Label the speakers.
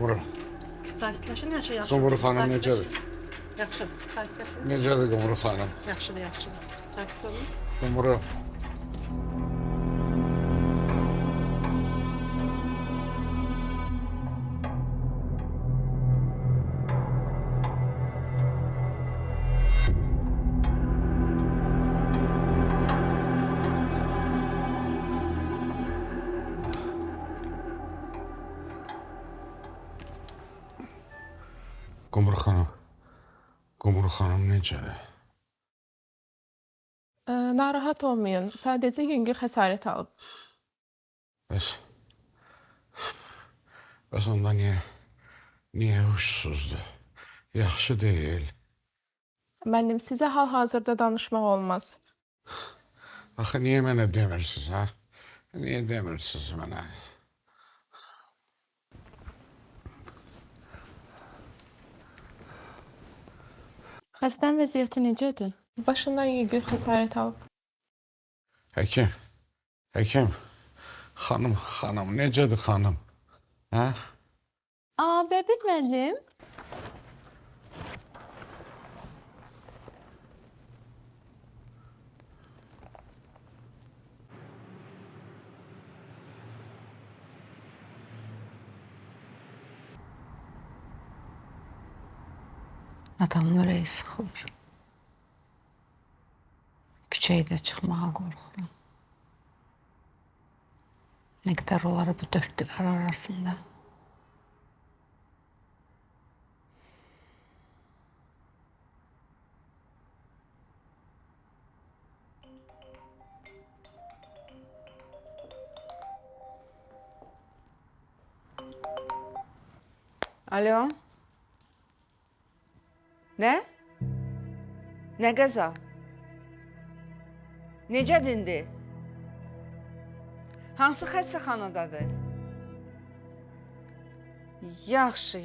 Speaker 1: Qumru.
Speaker 2: Sakitləşin, hər şey yaxşı.
Speaker 1: Qumru xanım necədir?
Speaker 2: Yaxşıdır, sakitləşin.
Speaker 1: Necədir Qumru xanım?
Speaker 2: Yaxşıdır, yaxşıdır. Sakit olun.
Speaker 1: Qumru. Qumru xanım. Qumru xanım necədir?
Speaker 3: Narahat olmayın. Sadəcə yüngül xəsarət alıb.
Speaker 1: Bəs onda niyə huşsuzdur? Yaxşı deyil.
Speaker 3: Müəllim, sizə hal-hazırda danışmaq olmaz.
Speaker 1: Axı niyə mənə demirsiniz, ha? Niyə demirsiniz mənə?
Speaker 4: Xəstənin vəziyyəti necədir?
Speaker 3: Başından yüngül xəsarət alıb.
Speaker 1: Həkim, xanım, necədir xanım? Hə?
Speaker 4: Bəbir müəllim.
Speaker 5: Adamın ürəyi sıxılır. Küçəyə də çıxmağa qorxuram. Nə qədər olar bu dörd divar arasında.
Speaker 6: Alo? Nə? Nə qəza? Necədir indi? Hansı xəstəxanadadır? Yaxşı.